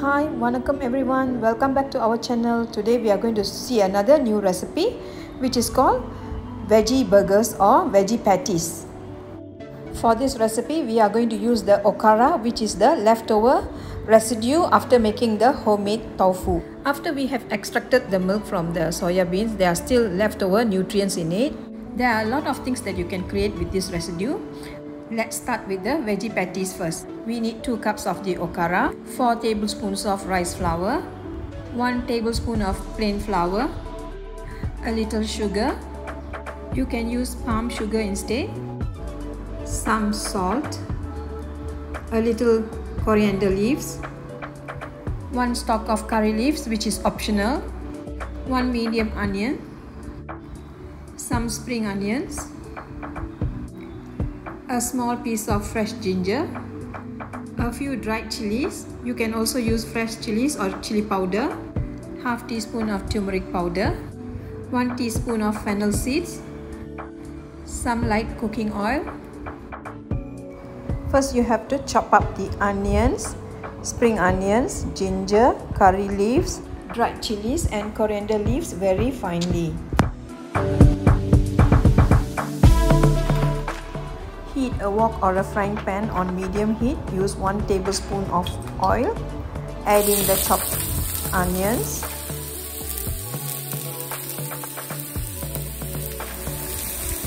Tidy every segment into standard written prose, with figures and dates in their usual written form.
Hi, Vanakkam everyone. Welcome back to our channel. Today we are going to see another new recipe which is called veggie burgers or veggie patties. For this recipe we are going to use the okara, which is the leftover residue after making the homemade tofu. After we have extracted the milk from the soya beans, there are still leftover nutrients in it. There are a lot of things that you can create with this residue. Let's start with the veggie patties first. We need 2 cups of the okara, 4 tablespoons of rice flour, 1 tablespoon of plain flour, a little sugar. You can use palm sugar instead, some salt, a little coriander leaves, 1 stalk of curry leaves which is optional, 1 medium onion, some spring onions, a small piece of fresh ginger, a few dried chilies. You can also use fresh chilies or chili powder, half teaspoon of turmeric powder, 1 teaspoon of fennel seeds, some light cooking oil. First you have to chop up the onions, spring onions, ginger, curry leaves, dried chilies and coriander leaves very finely. Heat a wok or a frying pan on medium heat. Use 1 tablespoon of oil. Add in the chopped onions.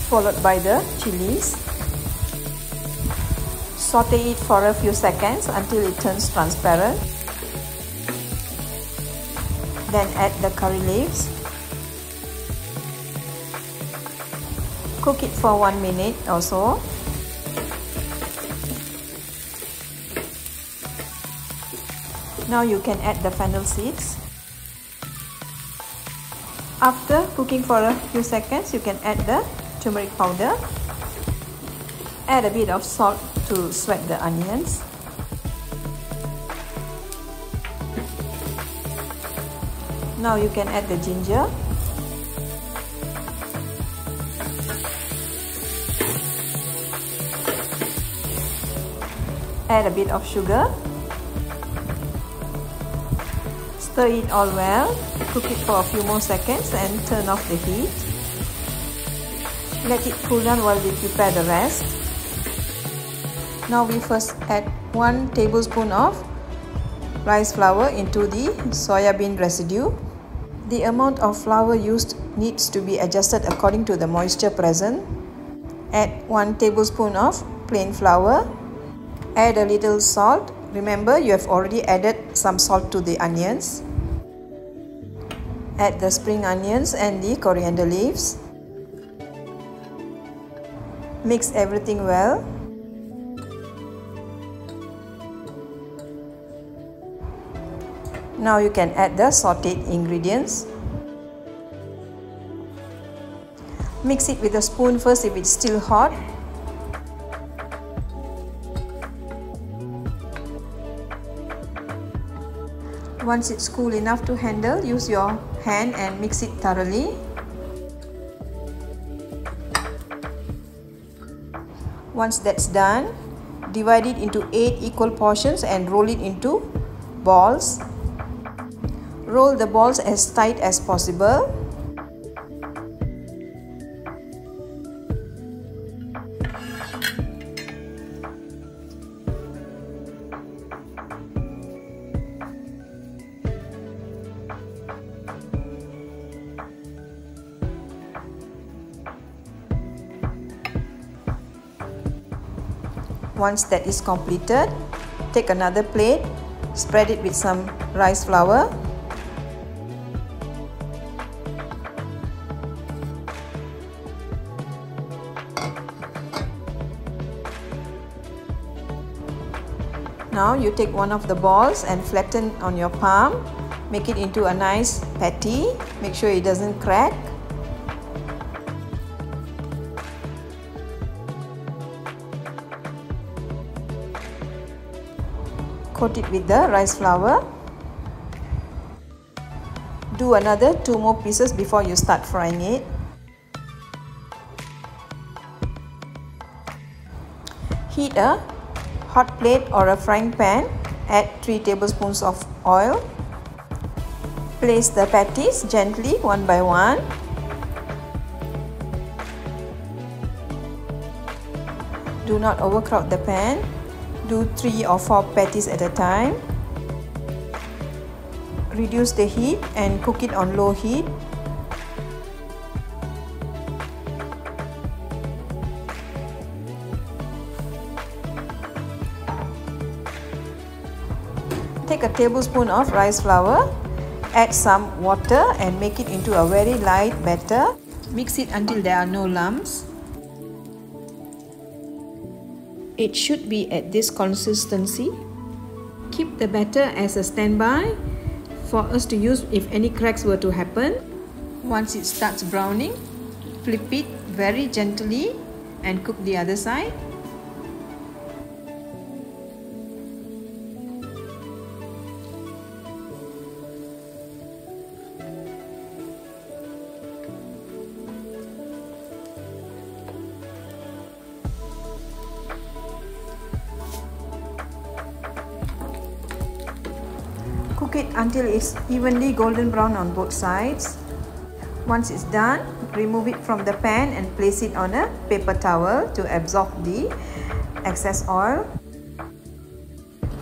Followed by the chilies. Saute it for a few seconds until it turns transparent. Then add the curry leaves. Cook it for 1 minute or so. Now you can add the fennel seeds. After cooking for a few seconds, you can add the turmeric powder. Add a bit of salt to sweat the onions. Now you can add the ginger. Add a bit of sugar. Stir it all well. Cook it for a few more seconds and turn off the heat. Let it cool down while we prepare the rest. Now we first add 1 tablespoon of rice flour into the soya bean residue. The amount of flour used needs to be adjusted according to the moisture present. Add 1 tablespoon of plain flour. Add a little salt. Remember, you have already added some salt to the onions. Add the spring onions and the coriander leaves. Mix everything well. Now you can add the sauteed ingredients. Mix it with a spoon first if it's still hot. Once it's cool enough to handle, use your hand and mix it thoroughly. Once that's done, divide it into 8 equal portions and roll it into balls. Roll the balls as tight as possible. Once that is completed, take another plate, spread it with some rice flour. Now you take one of the balls and flatten on your palm. Make it into a nice patty. Make sure it doesn't crack. Coat it with the rice flour. Do another 2 more pieces before you start frying it. Heat a hot plate or a frying pan Add 3 tablespoons of oil. Place the patties gently one by one. Do not overcrowd the pan. Do 3 or 4 patties at a time. Reduce the heat and cook it on low heat. Take a tablespoon of rice flour, add some water and make it into a very light batter. Mix it until there are no lumps. It should be at this consistency. Keep the batter as a standby for us to use if any cracks were to happen. Once it starts browning, flip it very gently and cook the other side. Cook it until it's evenly golden brown on both sides. Once it's done, remove it from the pan and place it on a paper towel to absorb the excess oil.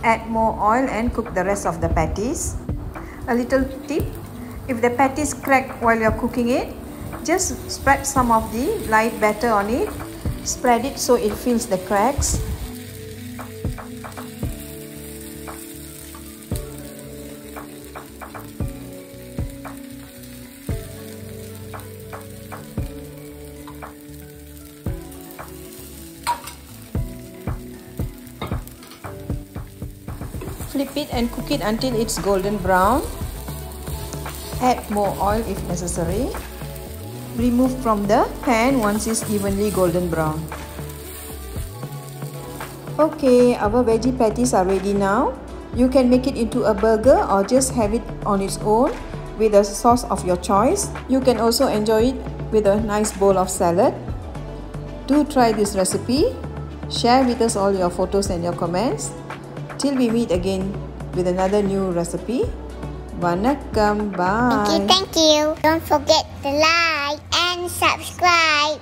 Add more oil and cook the rest of the patties. A little tip, if the patties crack while you're cooking it, just spread some of the light batter on it. Spread it so it fills the cracks. Flip it and cook it until it's golden brown. Add more oil if necessary. Remove from the pan once it's evenly golden brown. Okay, our veggie patties are ready now. You can make it into a burger or just have it on its own with a sauce of your choice. You can also enjoy it with a nice bowl of salad. Do try this recipe. Share with us all your photos and your comments. Till we meet again with another new recipe. Vanakkam, bye. Okay, thank you. Don't forget to like and subscribe.